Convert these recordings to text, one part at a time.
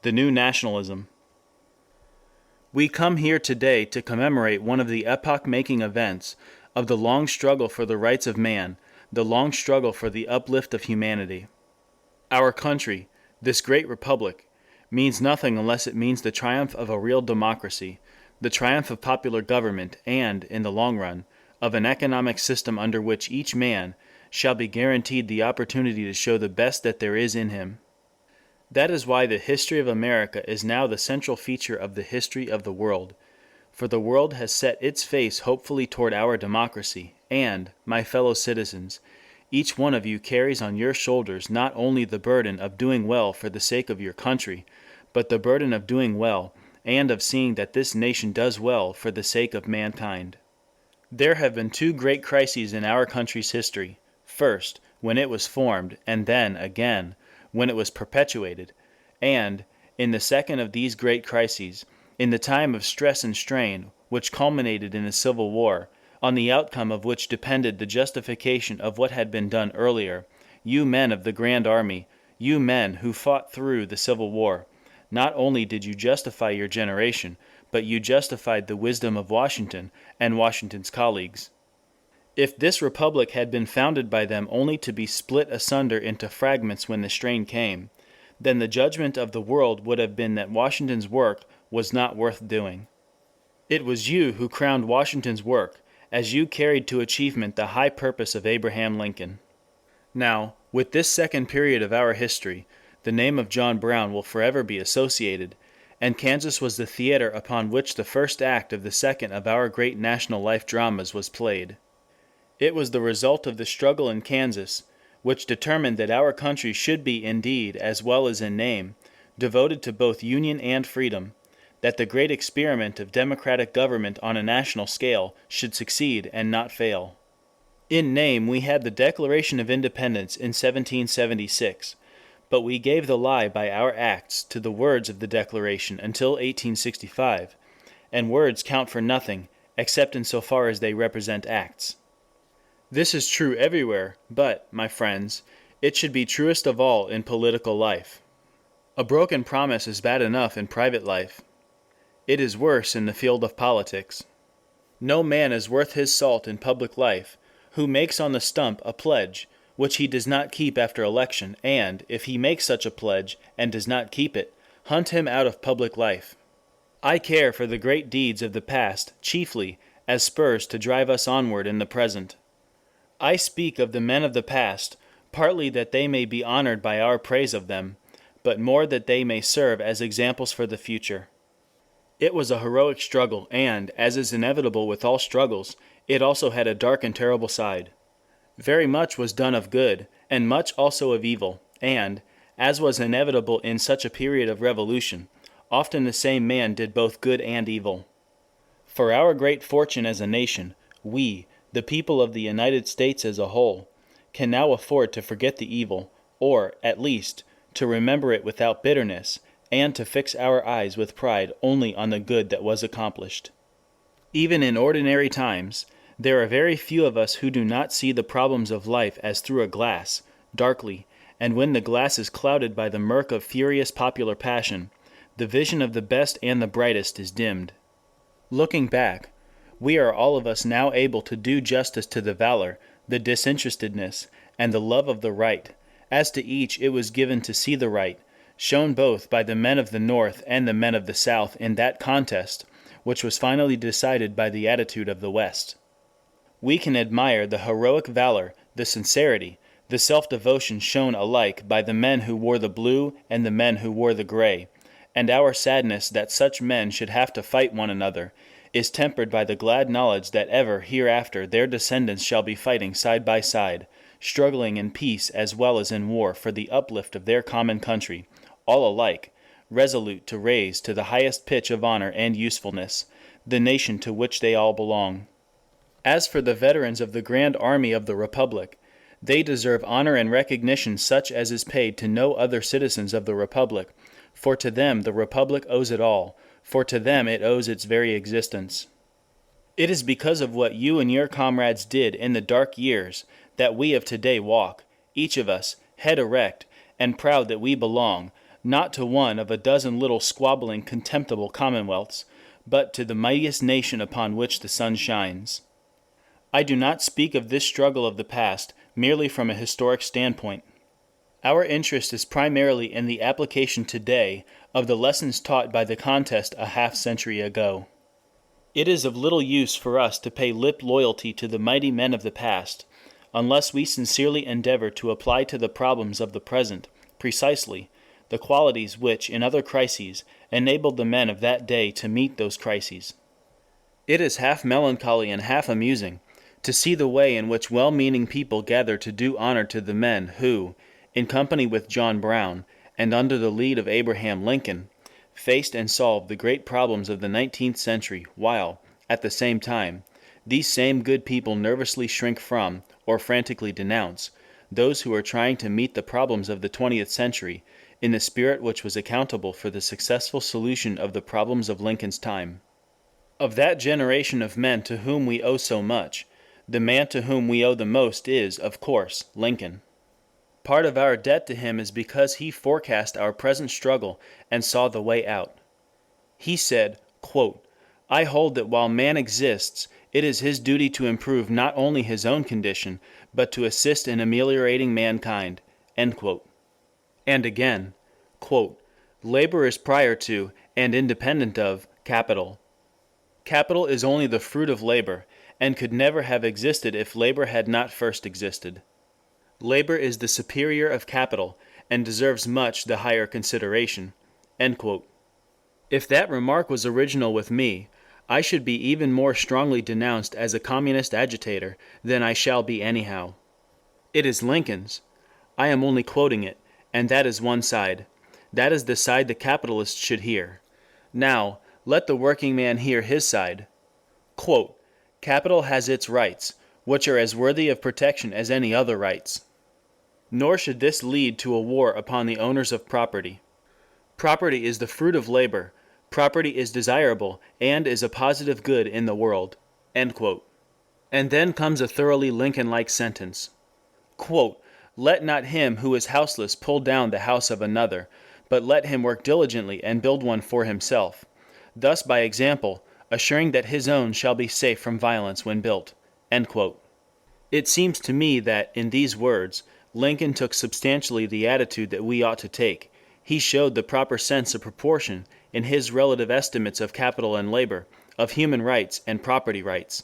The New Nationalism. We come here today to commemorate one of the epoch-making events of the long struggle for the rights of man, the long struggle for the uplift of humanity. Our country, this great republic, means nothing unless it means the triumph of a real democracy, the triumph of popular government, and, in the long run, of an economic system under which each man shall be guaranteed the opportunity to show the best that there is in him. That is why the history of America is now the central feature of the history of the world, for the world has set its face hopefully toward our democracy, and, my fellow citizens, each one of you carries on your shoulders not only the burden of doing well for the sake of your country, but the burden of doing well, and of seeing that this nation does well for the sake of mankind. There have been two great crises in our country's history: first, when it was formed, and then, again, when it was perpetuated, and, in the second of these great crises, in the time of stress and strain which culminated in the Civil War, on the outcome of which depended the justification of what had been done earlier, you men of the Grand Army, you men who fought through the Civil War, not only did you justify your generation, but you justified the wisdom of Washington and Washington's colleagues. If this republic had been founded by them only to be split asunder into fragments when the strain came, then the judgment of the world would have been that Washington's work was not worth doing. It was you who crowned Washington's work, as you carried to achievement the high purpose of Abraham Lincoln. Now, with this second period of our history, the name of John Brown will forever be associated, and Kansas was the theater upon which the first act of the second of our great national life dramas was played. It was the result of the struggle in Kansas which determined that our country should be in deed as well as in name devoted to both union and freedom, that the great experiment of democratic government on a national scale should succeed and not fail. In name we had the Declaration of Independence in 1776, but we gave the lie by our acts to the words of the Declaration until 1865, and words count for nothing except in so far as they represent acts. This is true everywhere, but, my friends, it should be truest of all in political life. A broken promise is bad enough in private life. It is worse in the field of politics. No man is worth his salt in public life who makes on the stump a pledge which he does not keep after election, and, if he makes such a pledge and does not keep it, hunt him out of public life. I care for the great deeds of the past chiefly as spurs to drive us onward in the present. I speak of the men of the past, partly that they may be honored by our praise of them, but more that they may serve as examples for the future. It was a heroic struggle, and, as is inevitable with all struggles, it also had a dark and terrible side. Very much was done of good, and much also of evil, and, as was inevitable in such a period of revolution, often the same man did both good and evil. For our great fortune as a nation, we, the people of the United States as a whole, can now afford to forget the evil, or, at least, to remember it without bitterness, and to fix our eyes with pride only on the good that was accomplished. Even in ordinary times, there are very few of us who do not see the problems of life as through a glass, darkly, and when the glass is clouded by the murk of furious popular passion, the vision of the best and the brightest is dimmed. Looking back, we are all of us now able to do justice to the valor, the disinterestedness, and the love of the right, as to each it was given to see the right, shown both by the men of the North and the men of the South in that contest, which was finally decided by the attitude of the West. We can admire the heroic valor, the sincerity, the self-devotion shown alike by the men who wore the blue and the men who wore the gray, and our sadness that such men should have to fight one another is tempered by the glad knowledge that ever hereafter their descendants shall be fighting side by side, struggling in peace as well as in war for the uplift of their common country, all alike, resolute to raise to the highest pitch of honor and usefulness the nation to which they all belong. As for the veterans of the Grand Army of the Republic, they deserve honor and recognition such as is paid to no other citizens of the Republic, for to them the Republic owes it all, for to them it owes its very existence. It is because of what you and your comrades did in the dark years that we of today walk, each of us, head erect, and proud that we belong, not to one of a dozen little squabbling contemptible commonwealths, but to the mightiest nation upon which the sun shines. I do not speak of this struggle of the past merely from a historic standpoint. Our interest is primarily in the application today of the lessons taught by the contest a half-century ago. It is of little use for us to pay lip loyalty to the mighty men of the past, unless we sincerely endeavor to apply to the problems of the present, precisely, the qualities which in other crises enabled the men of that day to meet those crises. It is half melancholy and half amusing to see the way in which well-meaning people gather to do honor to the men who, in company with John Brown, and under the lead of Abraham Lincoln, faced and solved the great problems of the 19th century, while, at the same time, these same good people nervously shrink from, or frantically denounce, those who are trying to meet the problems of the 20th century in the spirit which was accountable for the successful solution of the problems of Lincoln's time. Of that generation of men to whom we owe so much, the man to whom we owe the most is, of course, Lincoln. Part of our debt to him is because he forecast our present struggle and saw the way out. He said, quote, "I hold that while man exists, it is his duty to improve not only his own condition, but to assist in ameliorating mankind." End quote. And again, quote, "Labor is prior to, and independent of, capital. Capital is only the fruit of labor, and could never have existed if labor had not first existed. Labor is the superior of capital, and deserves much the higher consideration." End quote. If that remark was original with me, I should be even more strongly denounced as a communist agitator than I shall be anyhow. It is Lincoln's. I am only quoting it, and that is one side. That is the side the capitalist should hear. Now, let the working man hear his side. Quote, "Capital has its rights, which are as worthy of protection as any other rights. Nor should this lead to a war upon the owners of property. Property is the fruit of labor, property is desirable, and is a positive good in the world." End quote. And then comes a thoroughly Lincoln-like sentence. Quote, "Let not him who is houseless pull down the house of another, but let him work diligently and build one for himself, thus by example assuring that his own shall be safe from violence when built." End quote. It seems to me that, in these words, Lincoln took substantially the attitude that we ought to take. He showed the proper sense of proportion in his relative estimates of capital and labor, of human rights and property rights.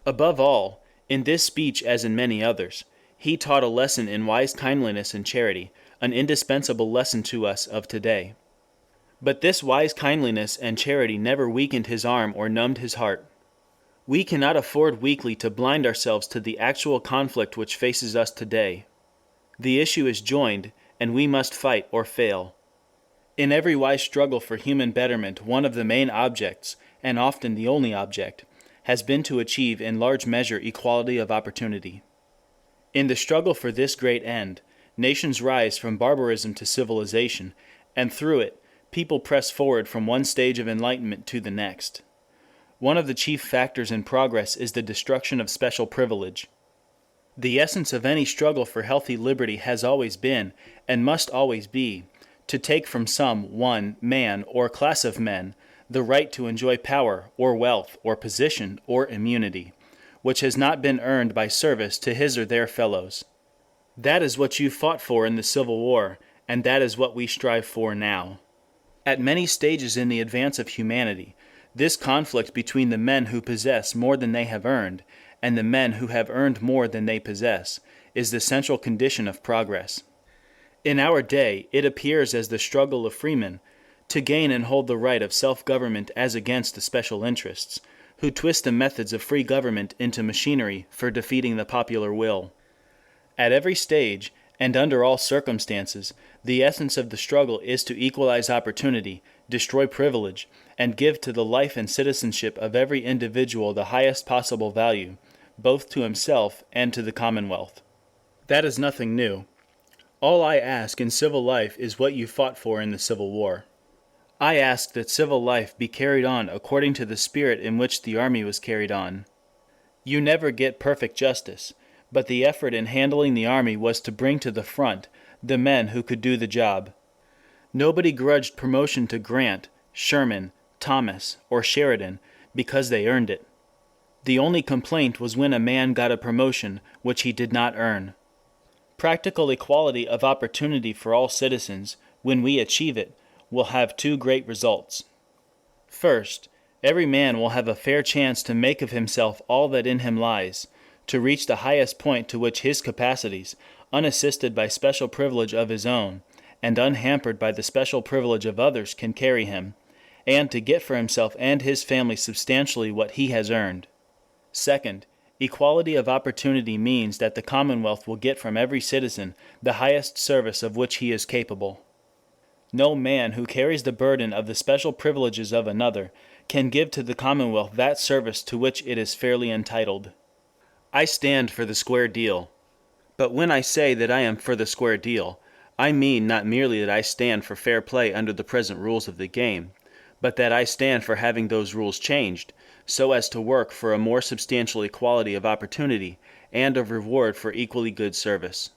Above all, in this speech as in many others, he taught a lesson in wise kindliness and charity, an indispensable lesson to us of today. But this wise kindliness and charity never weakened his arm or numbed his heart. We cannot afford weakly to blind ourselves to the actual conflict which faces us today. The issue is joined, and we must fight or fail. In every wise struggle for human betterment, one of the main objects, and often the only object, has been to achieve in large measure equality of opportunity. In the struggle for this great end, nations rise from barbarism to civilization, and through it, people press forward from one stage of enlightenment to the next. One of the chief factors in progress is the destruction of special privilege. The essence of any struggle for healthy liberty has always been, and must always be, to take from some one man or class of men the right to enjoy power or wealth or position or immunity, which has not been earned by service to his or their fellows. That is what you fought for in the Civil War, and that is what we strive for now. At many stages in the advance of humanity, this conflict between the men who possess more than they have earned, and the men who have earned more than they possess, is the central condition of progress. In our day it appears as the struggle of freemen, to gain and hold the right of self-government as against the special interests, who twist the methods of free government into machinery for defeating the popular will. At every stage, and under all circumstances, the essence of the struggle is to equalize opportunity, destroy privilege, and give to the life and citizenship of every individual the highest possible value, both to himself and to the Commonwealth. That is nothing new. All I ask in civil life is what you fought for in the Civil War. I ask that civil life be carried on according to the spirit in which the army was carried on. You never get perfect justice, but the effort in handling the army was to bring to the front the men who could do the job. Nobody grudged promotion to Grant, Sherman, Thomas, or Sheridan because they earned it. The only complaint was when a man got a promotion which he did not earn. Practical equality of opportunity for all citizens, when we achieve it, will have two great results. First, every man will have a fair chance to make of himself all that in him lies, to reach the highest point to which his capacities, unassisted by special privilege of his own, and unhampered by the special privilege of others, can carry him, and to get for himself and his family substantially what he has earned. Second, equality of opportunity means that the Commonwealth will get from every citizen the highest service of which he is capable. No man who carries the burden of the special privileges of another can give to the Commonwealth that service to which it is fairly entitled. I stand for the square deal. But when I say that I am for the square deal, I mean not merely that I stand for fair play under the present rules of the game, but that I stand for having those rules changed, so as to work for a more substantial equality of opportunity and of reward for equally good service.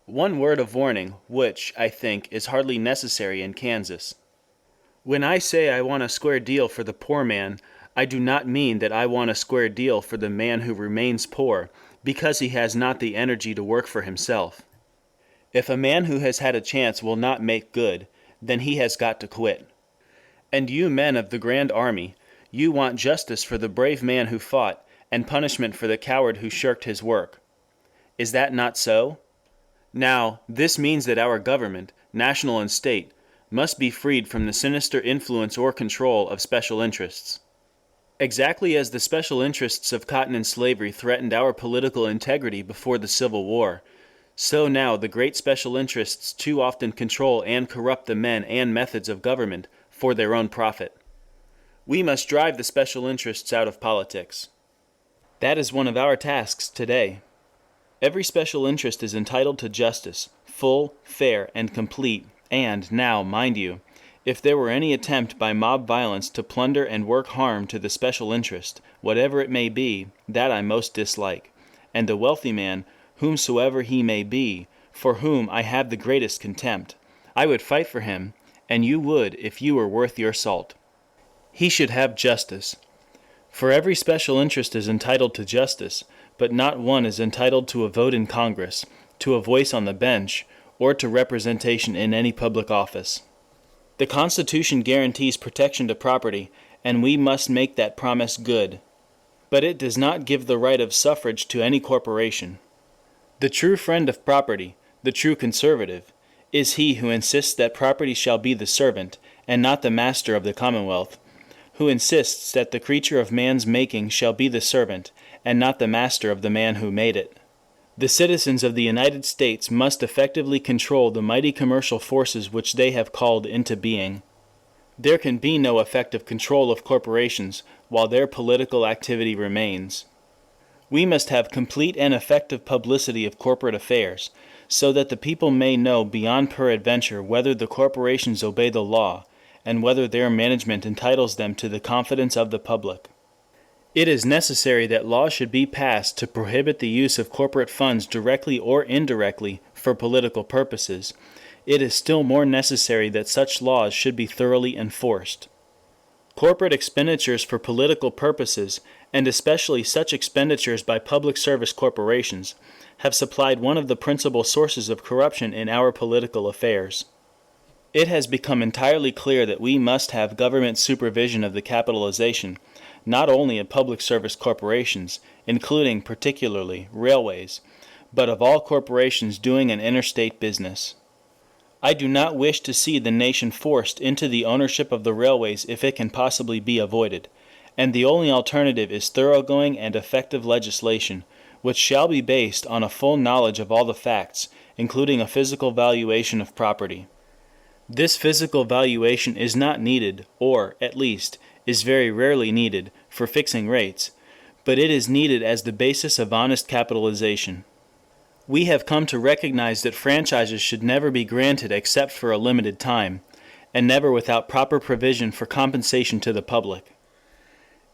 One word of warning, which, I think, is hardly necessary in Kansas. When I say I want a square deal for the poor man, I do not mean that I want a square deal for the man who remains poor because he has not the energy to work for himself. If a man who has had a chance will not make good, then he has got to quit. And you men of the Grand Army, you want justice for the brave man who fought, and punishment for the coward who shirked his work. Is that not so? Now, this means that our government, national and state, must be freed from the sinister influence or control of special interests. Exactly as the special interests of cotton and slavery threatened our political integrity before the Civil War, so now the great special interests too often control and corrupt the men and methods of government for their own profit. We must drive the special interests out of politics. That is one of our tasks today. Every special interest is entitled to justice, full, fair, and complete, and now, mind you, if there were any attempt by mob violence to plunder and work harm to the special interest, whatever it may be, that I most dislike, and the wealthy man, whomsoever he may be, for whom I have the greatest contempt, I would fight for him, and you would if you were worth your salt. He should have justice. For every special interest is entitled to justice, but not one is entitled to a vote in Congress, to a voice on the bench, or to representation in any public office. The Constitution guarantees protection to property, and we must make that promise good. But it does not give the right of suffrage to any corporation. The true friend of property, the true conservative, is he who insists that property shall be the servant, and not the master of the Commonwealth, who insists that the creature of man's making shall be the servant, and not the master of the man who made it. The citizens of the United States must effectively control the mighty commercial forces which they have called into being. There can be no effective control of corporations while their political activity remains. We must have complete and effective publicity of corporate affairs, so that the people may know beyond peradventure whether the corporations obey the law, and whether their management entitles them to the confidence of the public. It is necessary that laws should be passed to prohibit the use of corporate funds directly or indirectly for political purposes. It is still more necessary that such laws should be thoroughly enforced. Corporate expenditures for political purposes, and especially such expenditures by public service corporations, have supplied one of the principal sources of corruption in our political affairs. It has become entirely clear that we must have government supervision of the capitalization, not only of public service corporations, including particularly railways, but of all corporations doing an interstate business. I do not wish to see the nation forced into the ownership of the railways if it can possibly be avoided, and the only alternative is thoroughgoing and effective legislation, which shall be based on a full knowledge of all the facts, including a physical valuation of property. This physical valuation is not needed, or, at least, is very rarely needed, for fixing rates, but it is needed as the basis of honest capitalization. We have come to recognize that franchises should never be granted except for a limited time, and never without proper provision for compensation to the public.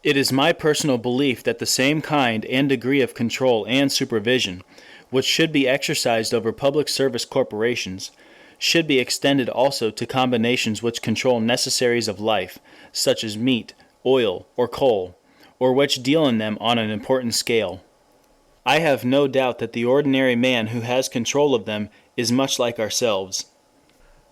It is my personal belief that the same kind and degree of control and supervision, which should be exercised over public service corporations, should be extended also to combinations which control necessaries of life, such as meat, oil, or coal, or which deal in them on an important scale. I have no doubt that the ordinary man who has control of them is much like ourselves.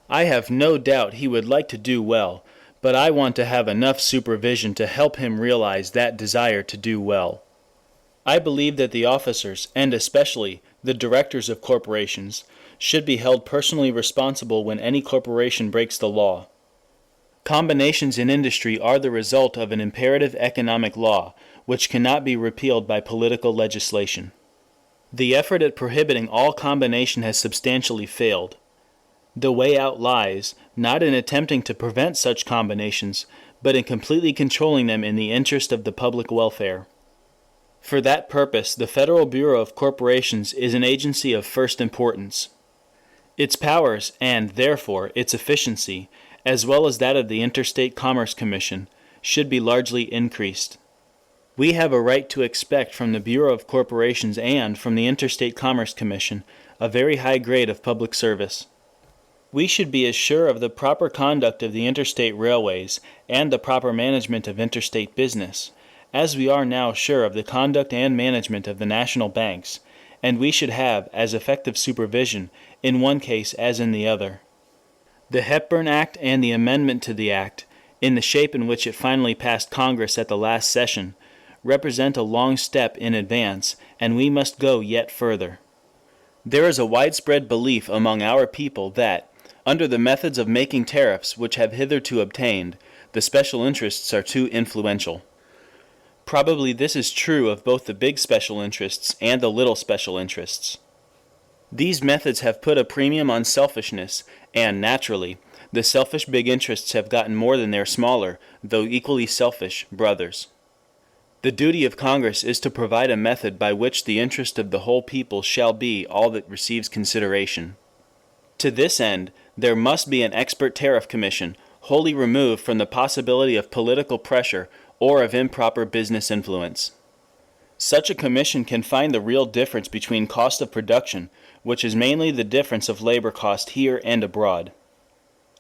I have no doubt he would like to do well, but I want to have enough supervision to help him realize that desire to do well. I believe that the officers, and especially the directors of corporations, should be held personally responsible when any corporation breaks the law. Combinations in industry are the result of an imperative economic law, which cannot be repealed by political legislation. The effort at prohibiting all combination has substantially failed. The way out lies, not in attempting to prevent such combinations, but in completely controlling them in the interest of the public welfare. For that purpose, the Federal Bureau of Corporations is an agency of first importance. Its powers, and, therefore, its efficiency, as well as that of the Interstate Commerce Commission, should be largely increased. We have a right to expect from the Bureau of Corporations and from the Interstate Commerce Commission a very high grade of public service. We should be as sure of the proper conduct of the interstate railways and the proper management of interstate business, as we are now sure of the conduct and management of the national banks, and we should have as effective supervision in one case as in the other. The Hepburn Act and the amendment to the Act, in the shape in which it finally passed Congress at the last session, represent a long step in advance, and we must go yet further. There is a widespread belief among our people that, under the methods of making tariffs which have hitherto obtained, the special interests are too influential. Probably this is true of both the big special interests and the little special interests. These methods have put a premium on selfishness, and, naturally, the selfish big interests have gotten more than their smaller, though equally selfish, brothers. The duty of Congress is to provide a method by which the interest of the whole people shall be all that receives consideration. To this end, there must be an expert tariff commission, wholly removed from the possibility of political pressure or of improper business influence. Such a commission can find the real difference between cost of production, which is mainly the difference of labor cost here and abroad.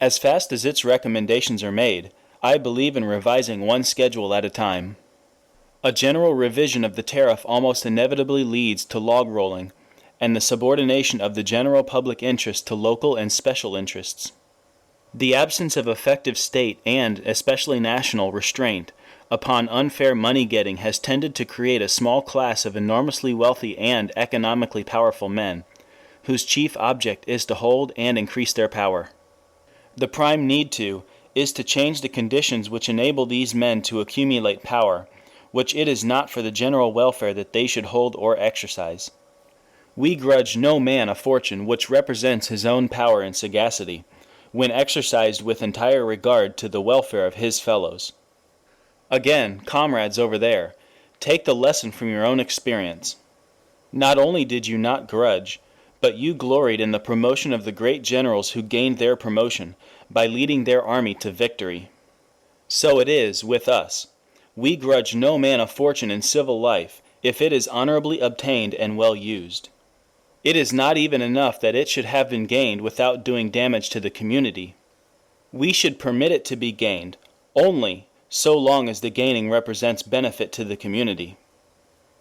As fast as its recommendations are made, I believe in revising one schedule at a time. A general revision of the tariff almost inevitably leads to log rolling, and the subordination of the general public interest to local and special interests. The absence of effective state and, especially national, restraint upon unfair money-getting has tended to create a small class of enormously wealthy and economically powerful men, whose chief object is to hold and increase their power. The prime need is to change the conditions which enable these men to accumulate power, which it is not for the general welfare that they should hold or exercise. We grudge no man a fortune which represents his own power and sagacity, when exercised with entire regard to the welfare of his fellows. Again, comrades over there, take the lesson from your own experience. Not only did you not grudge, but you gloried in the promotion of the great generals who gained their promotion by leading their army to victory. So it is with us. We grudge no man a fortune in civil life, if it is honorably obtained and well used. It is not even enough that it should have been gained without doing damage to the community. We should permit it to be gained, only so long as the gaining represents benefit to the community.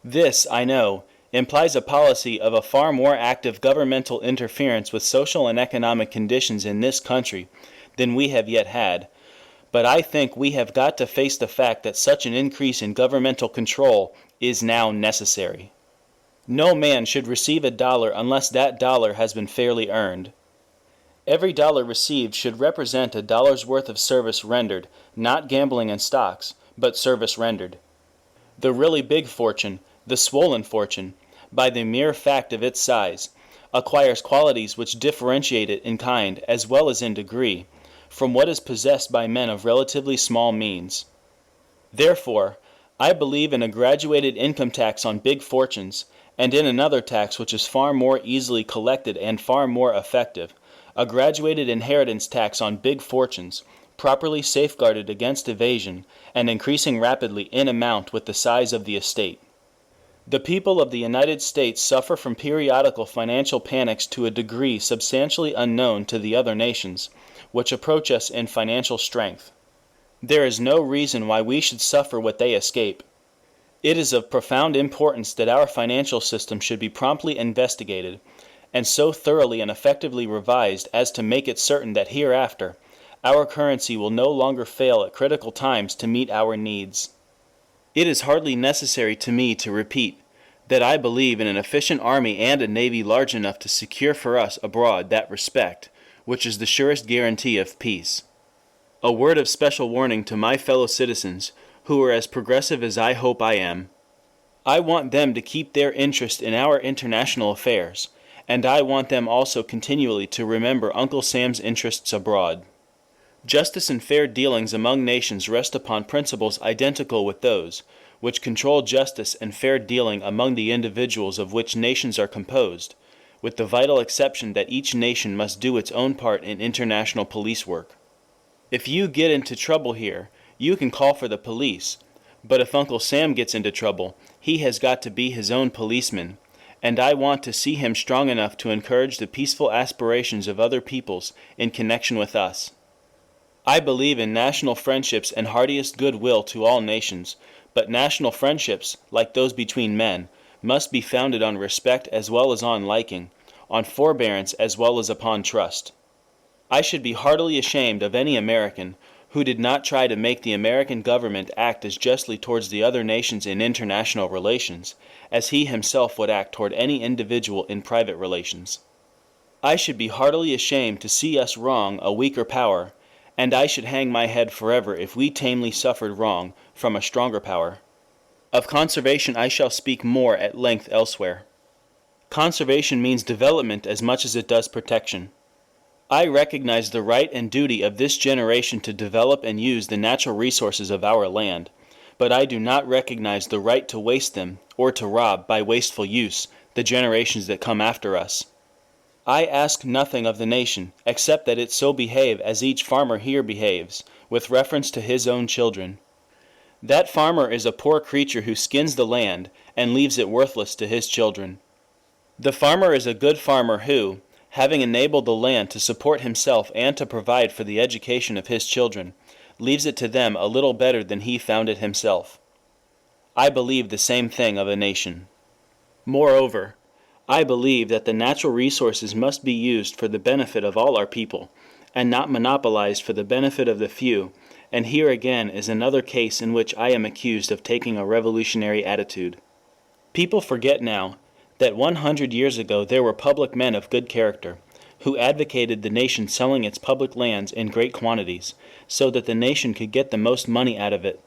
This, I know, implies a policy of a far more active governmental interference with social and economic conditions in this country than we have yet had, but I think we have got to face the fact that such an increase in governmental control is now necessary. No man should receive $1 unless that dollar has been fairly earned. Every dollar received should represent $1's worth of service rendered, not gambling in stocks, but service rendered. The really big fortune, the swollen fortune, by the mere fact of its size, acquires qualities which differentiate it in kind as well as in degree from what is possessed by men of relatively small means. Therefore, I believe in a graduated income tax on big fortunes, and in another tax which is far more easily collected and far more effective, a graduated inheritance tax on big fortunes, properly safeguarded against evasion, and increasing rapidly in amount with the size of the estate. The people of the United States suffer from periodical financial panics to a degree substantially unknown to the other nations, which approach us in financial strength. There is no reason why we should suffer what they escape. It is of profound importance that our financial system should be promptly investigated, and so thoroughly and effectively revised as to make it certain that hereafter our currency will no longer fail at critical times to meet our needs. It is hardly necessary to me to repeat that I believe in an efficient army and a navy large enough to secure for us abroad that respect, which is the surest guarantee of peace. A word of special warning to my fellow citizens, who are as progressive as I hope I am. I want them to keep their interest in our international affairs, and I want them also continually to remember Uncle Sam's interests abroad. Justice and fair dealings among nations rest upon principles identical with those which control justice and fair dealing among the individuals of which nations are composed, with the vital exception that each nation must do its own part in international police work. If you get into trouble here, you can call for the police, but if Uncle Sam gets into trouble, he has got to be his own policeman, and I want to see him strong enough to encourage the peaceful aspirations of other peoples in connection with us. I believe in national friendships and heartiest goodwill to all nations, but national friendships, like those between men, must be founded on respect as well as on liking, on forbearance as well as upon trust. I should be heartily ashamed of any American who did not try to make the American government act as justly towards the other nations in international relations as he himself would act toward any individual in private relations. I should be heartily ashamed to see us wrong a weaker power, and I should hang my head forever if we tamely suffered wrong from a stronger power. Of conservation I shall speak more at length elsewhere. Conservation means development as much as it does protection. I recognize the right and duty of this generation to develop and use the natural resources of our land, but I do not recognize the right to waste them, or to rob by wasteful use the generations that come after us. I ask nothing of the nation, except that it so behave as each farmer here behaves, with reference to his own children. That farmer is a poor creature who skins the land, and leaves it worthless to his children. The farmer is a good farmer who, having enabled the land to support himself and to provide for the education of his children, leaves it to them a little better than he found it himself. I believe the same thing of a nation. Moreover, I believe that the natural resources must be used for the benefit of all our people, and not monopolized for the benefit of the few, and here again is another case in which I am accused of taking a revolutionary attitude. People forget now that 100 years ago there were public men of good character, who advocated the nation selling its public lands in great quantities, so that the nation could get the most money out of it,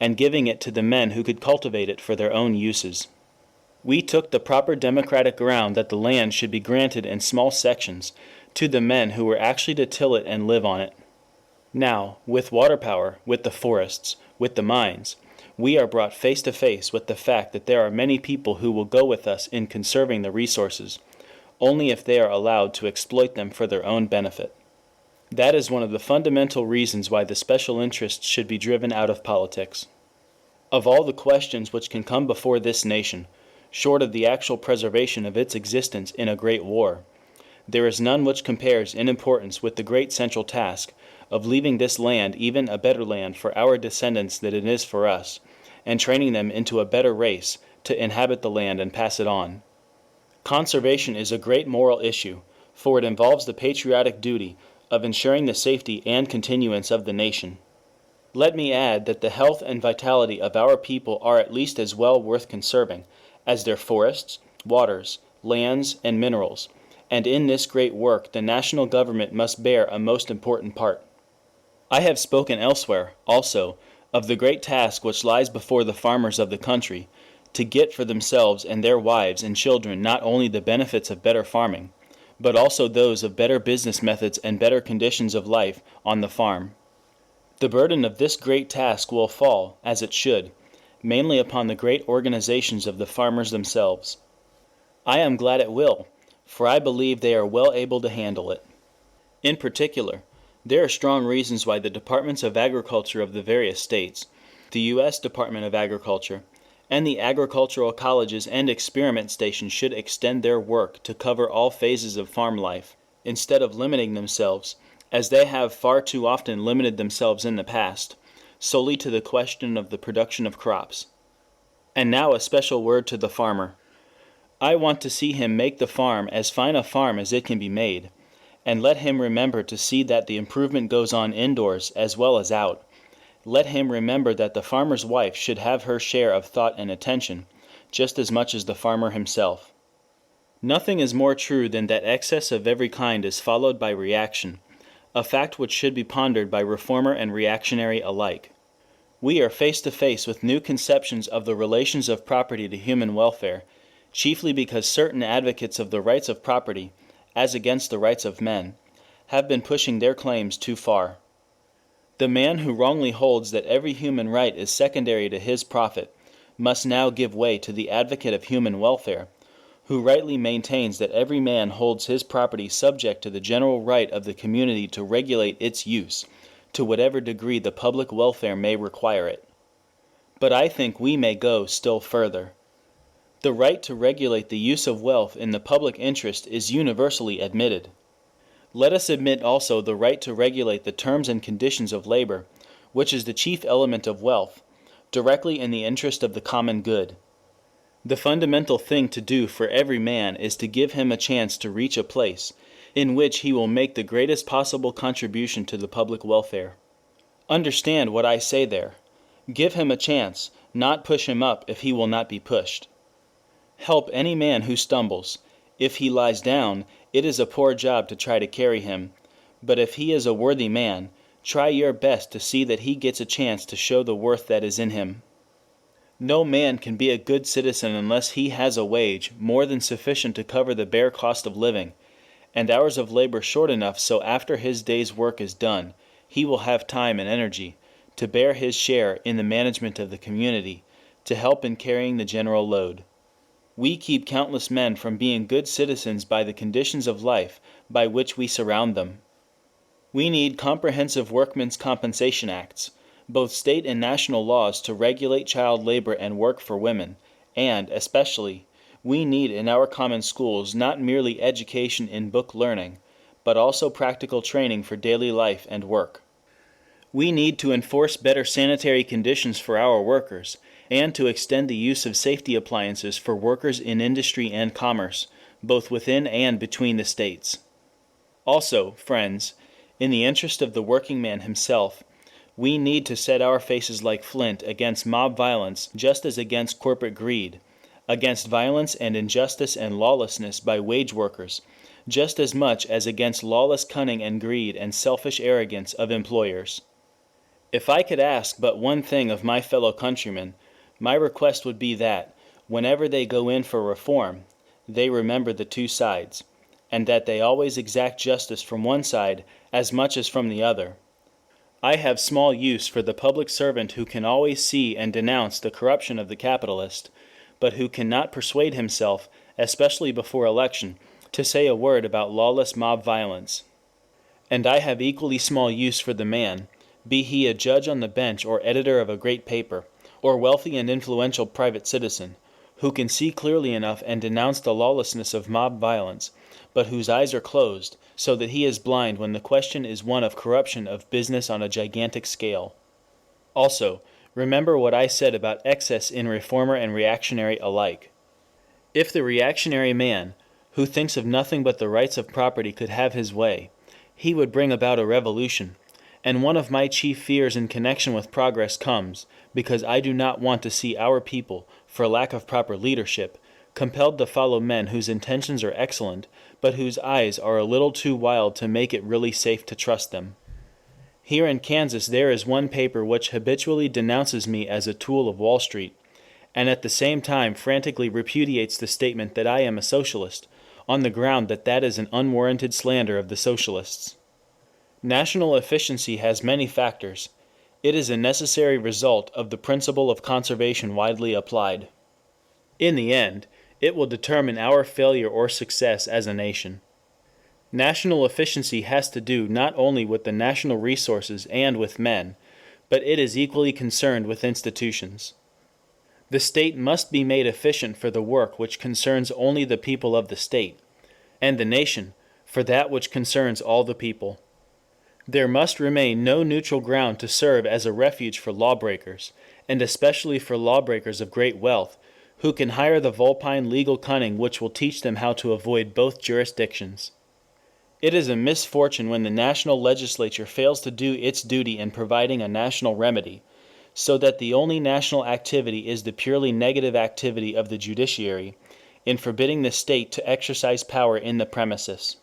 and giving it to the men who could cultivate it for their own uses. We took the proper democratic ground that the land should be granted in small sections to the men who were actually to till it and live on it. Now, with water power, with the forests, with the mines, we are brought face to face with the fact that there are many people who will go with us in conserving the resources, only if they are allowed to exploit them for their own benefit. That is one of the fundamental reasons why the special interests should be driven out of politics. Of all the questions which can come before this nation, short of the actual preservation of its existence in a great war, there is none which compares in importance with the great central task of leaving this land even a better land for our descendants than it is for us, and training them into a better race to inhabit the land and pass it on. Conservation is a great moral issue, for it involves the patriotic duty of ensuring the safety and continuance of the nation. Let me add that the health and vitality of our people are at least as well worth conserving as their forests, waters, lands, and minerals, and in this great work the national government must bear a most important part. I have spoken elsewhere, also, of the great task which lies before the farmers of the country, to get for themselves and their wives and children not only the benefits of better farming, but also those of better business methods and better conditions of life on the farm. The burden of this great task will fall, as it should, mainly upon the great organizations of the farmers themselves. I am glad it will, for I believe they are well able to handle it. In particular, there are strong reasons why the departments of agriculture of the various states, the U.S. Department of Agriculture, and the agricultural colleges and experiment stations should extend their work to cover all phases of farm life, instead of limiting themselves, as they have far too often limited themselves in the past, solely to the question of the production of crops. And now a special word to the farmer. I want to see him make the farm as fine a farm as it can be made, and let him remember to see that the improvement goes on indoors as well as out. Let him remember that the farmer's wife should have her share of thought and attention, just as much as the farmer himself. Nothing is more true than that excess of every kind is followed by reaction, a fact which should be pondered by reformer and reactionary alike. We are face to face with new conceptions of the relations of property to human welfare, chiefly because certain advocates of the rights of property, as against the rights of men, have been pushing their claims too far. The man who wrongly holds that every human right is secondary to his profit must now give way to the advocate of human welfare, who rightly maintains that every man holds his property subject to the general right of the community to regulate its use, to whatever degree the public welfare may require it. But I think we may go still further. The right to regulate the use of wealth in the public interest is universally admitted. Let us admit also the right to regulate the terms and conditions of labor, which is the chief element of wealth, directly in the interest of the common good. The fundamental thing to do for every man is to give him a chance to reach a place in which he will make the greatest possible contribution to the public welfare. Understand what I say there. Give him a chance, not push him up if he will not be pushed. Help any man who stumbles. If he lies down, it is a poor job to try to carry him, but if he is a worthy man, try your best to see that he gets a chance to show the worth that is in him. No man can be a good citizen unless he has a wage more than sufficient to cover the bare cost of living, and hours of labor short enough so after his day's work is done, he will have time and energy to bear his share in the management of the community, to help in carrying the general load. We keep countless men from being good citizens by the conditions of life by which we surround them. We need comprehensive workmen's compensation acts, both state and national laws to regulate child labor and work for women, and, especially, we need in our common schools not merely education in book learning, but also practical training for daily life and work. We need to enforce better sanitary conditions for our workers, and to extend the use of safety appliances for workers in industry and commerce, both within and between the states. Also, friends, in the interest of the working man himself, we need to set our faces like flint against mob violence just as against corporate greed, against violence and injustice and lawlessness by wage workers, just as much as against lawless cunning and greed and selfish arrogance of employers. If I could ask but one thing of my fellow countrymen, my request would be that, whenever they go in for reform, they remember the two sides, and that they always exact justice from one side as much as from the other. I have small use for the public servant who can always see and denounce the corruption of the capitalist, but who cannot persuade himself, especially before election, to say a word about lawless mob violence. And I have equally small use for the man, be he a judge on the bench or editor of a great paper, or wealthy and influential private citizen, who can see clearly enough and denounce the lawlessness of mob violence, but whose eyes are closed, so that he is blind when the question is one of corruption of business on a gigantic scale. Also, remember what I said about excess in reformer and reactionary alike. If the reactionary man, who thinks of nothing but the rights of property, could have his way, he would bring about a revolution. And one of my chief fears in connection with progress comes because I do not want to see our people, for lack of proper leadership, compelled to follow men whose intentions are excellent, but whose eyes are a little too wild to make it really safe to trust them. Here in Kansas there is one paper which habitually denounces me as a tool of Wall Street, and at the same time frantically repudiates the statement that I am a socialist, on the ground that that is an unwarranted slander of the socialists. National efficiency has many factors. It is a necessary result of the principle of conservation widely applied. In the end, it will determine our failure or success as a nation. National efficiency has to do not only with the national resources and with men, but it is equally concerned with institutions. The state must be made efficient for the work which concerns only the people of the state, and the nation for that which concerns all the people. There must remain no neutral ground to serve as a refuge for lawbreakers, and especially for lawbreakers of great wealth, who can hire the vulpine legal cunning which will teach them how to avoid both jurisdictions. It is a misfortune when the national legislature fails to do its duty in providing a national remedy, so that the only national activity is the purely negative activity of the judiciary, in forbidding the state to exercise power in the premises.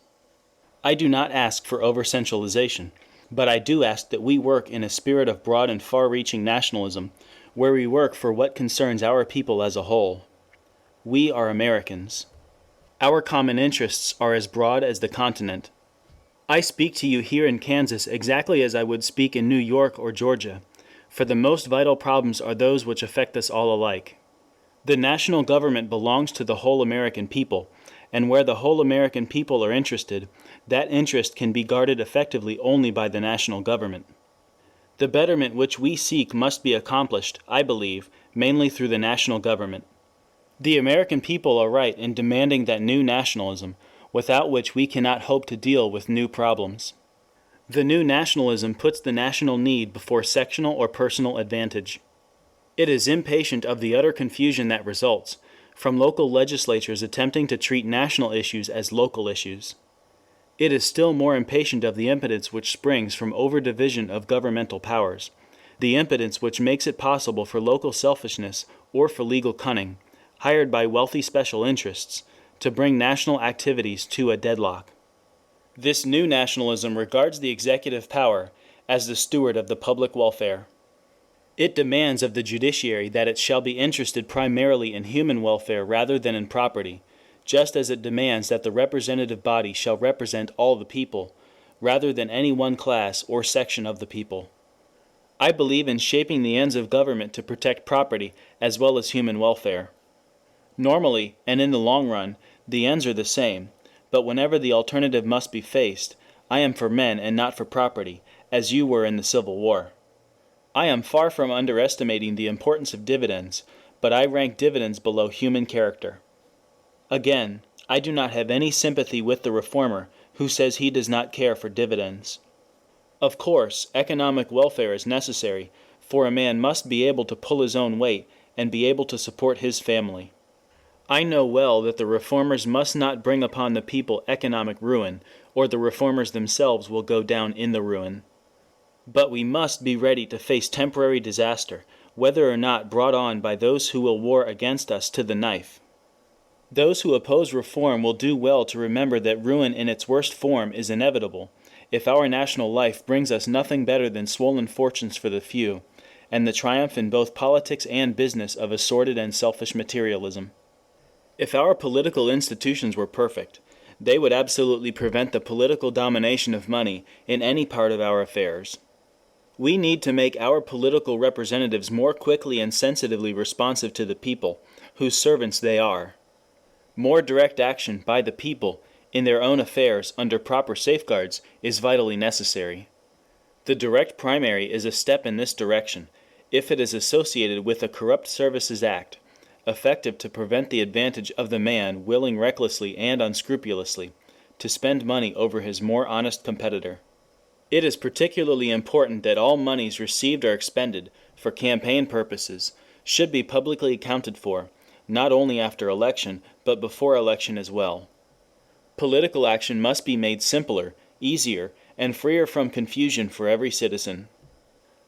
I do not ask for over-centralization, but I do ask that we work in a spirit of broad and far-reaching nationalism, where we work for what concerns our people as a whole. We are Americans. Our common interests are as broad as the continent. I speak to you here in Kansas exactly as I would speak in New York or Georgia, for the most vital problems are those which affect us all alike. The national government belongs to the whole American people, and where the whole American people are interested, that interest can be guarded effectively only by the national government. The betterment which we seek must be accomplished, I believe, mainly through the national government. The American people are right in demanding that new nationalism, without which we cannot hope to deal with new problems. The new nationalism puts the national need before sectional or personal advantage. It is impatient of the utter confusion that results from local legislatures attempting to treat national issues as local issues. It is still more impatient of the impotence which springs from overdivision of governmental powers, the impotence which makes it possible for local selfishness or for legal cunning, hired by wealthy special interests, to bring national activities to a deadlock. This new nationalism regards the executive power as the steward of the public welfare. It demands of the judiciary that it shall be interested primarily in human welfare rather than in property, just as it demands that the representative body shall represent all the people, rather than any one class or section of the people. I believe in shaping the ends of government to protect property as well as human welfare. Normally, and in the long run, the ends are the same, but whenever the alternative must be faced, I am for men and not for property, as you were in the Civil War. I am far from underestimating the importance of dividends, but I rank dividends below human character. Again, I do not have any sympathy with the reformer who says he does not care for dividends. Of course, economic welfare is necessary, for a man must be able to pull his own weight and be able to support his family. I know well that the reformers must not bring upon the people economic ruin, or the reformers themselves will go down in the ruin. But we must be ready to face temporary disaster, whether or not brought on by those who will war against us to the knife. Those who oppose reform will do well to remember that ruin in its worst form is inevitable, if our national life brings us nothing better than swollen fortunes for the few, and the triumph in both politics and business of a sordid and selfish materialism. If our political institutions were perfect, they would absolutely prevent the political domination of money in any part of our affairs. We need to make our political representatives more quickly and sensitively responsive to the people, whose servants they are. More direct action by the people in their own affairs under proper safeguards is vitally necessary. The direct primary is a step in this direction, if it is associated with a Corrupt Services Act, effective to prevent the advantage of the man willing recklessly and unscrupulously to spend money over his more honest competitor. It is particularly important that all monies received or expended for campaign purposes should be publicly accounted for, not only after election, but before election as well. Political action must be made simpler, easier, and freer from confusion for every citizen.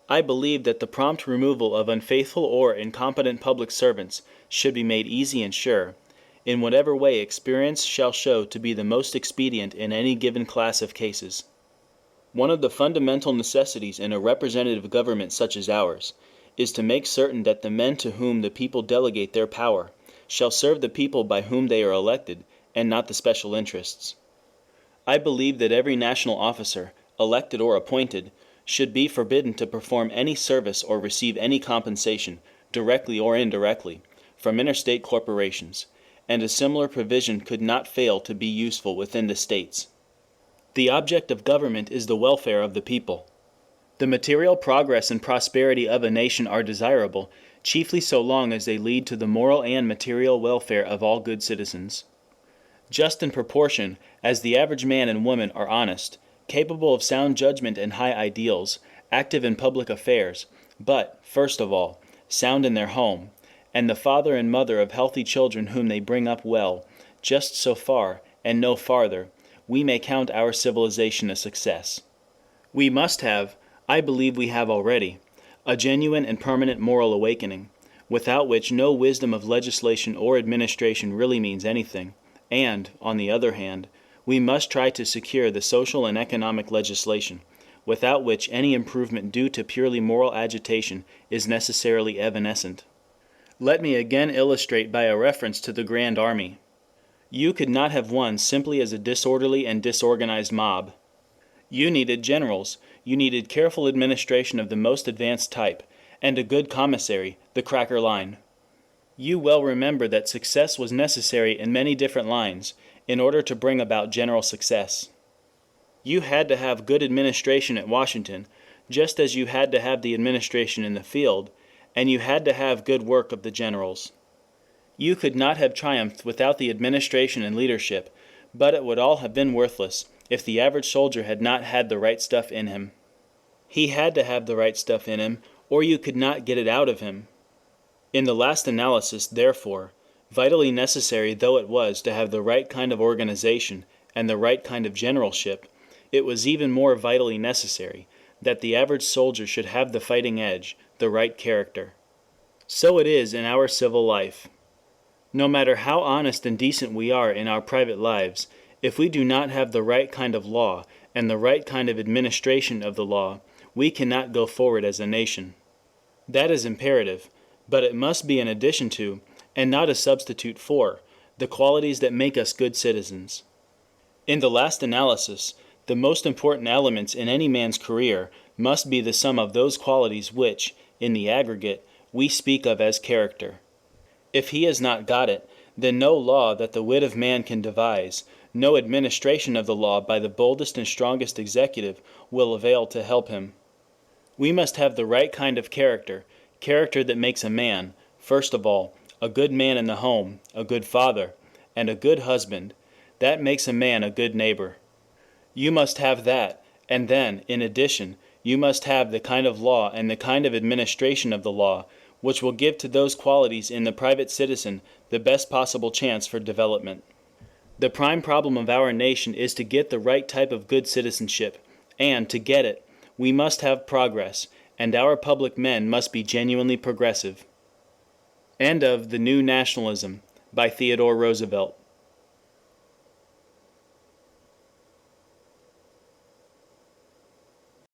I believe that the prompt removal of unfaithful or incompetent public servants should be made easy and sure, in whatever way experience shall show to be the most expedient in any given class of cases. One of the fundamental necessities in a representative government such as ours is to make certain that the men to whom the people delegate their power shall serve the people by whom they are elected, and not the special interests. I believe that every national officer, elected or appointed, should be forbidden to perform any service or receive any compensation, directly or indirectly, from interstate corporations, and a similar provision could not fail to be useful within the states. The object of government is the welfare of the people. The material progress and prosperity of a nation are desirable, chiefly so long as they lead to the moral and material welfare of all good citizens. Just in proportion as the average man and woman are honest, capable of sound judgment and high ideals, active in public affairs, but, first of all, sound in their home, and the father and mother of healthy children whom they bring up well, just so far, and no farther, we may count our civilization a success. We must have, I believe we have already, a genuine and permanent moral awakening, without which no wisdom of legislation or administration really means anything, and, on the other hand, we must try to secure the social and economic legislation, without which any improvement due to purely moral agitation is necessarily evanescent. Let me again illustrate by a reference to the Grand Army. You could not have won simply as a disorderly and disorganized mob. You needed generals, you needed careful administration of the most advanced type, and a good commissary, the cracker line. You well remember that success was necessary in many different lines, in order to bring about general success. You had to have good administration at Washington, just as you had to have the administration in the field, and you had to have good work of the generals. You could not have triumphed without the administration and leadership, but it would all have been worthless if the average soldier had not had the right stuff in him. He had to have the right stuff in him, or you could not get it out of him. In the last analysis, therefore, vitally necessary though it was to have the right kind of organization and the right kind of generalship, it was even more vitally necessary that the average soldier should have the fighting edge, the right character. So it is in our civil life. No matter how honest and decent we are in our private lives, if we do not have the right kind of law and the right kind of administration of the law, we cannot go forward as a nation. That is imperative, but it must be an addition to, and not a substitute for, the qualities that make us good citizens. In the last analysis, the most important elements in any man's career must be the sum of those qualities which, in the aggregate, we speak of as character. If he has not got it, then no law that the wit of man can devise, no administration of the law by the boldest and strongest executive, will avail to help him. We must have the right kind of character, character that makes a man, first of all, a good man in the home, a good father, and a good husband, that makes a man a good neighbor. You must have that, and then, in addition, you must have the kind of law and the kind of administration of the law, which will give to those qualities in the private citizen the best possible chance for development. The prime problem of our nation is to get the right type of good citizenship, and, to get it, we must have progress, and our public men must be genuinely progressive. End of The New Nationalism, by Theodore Roosevelt.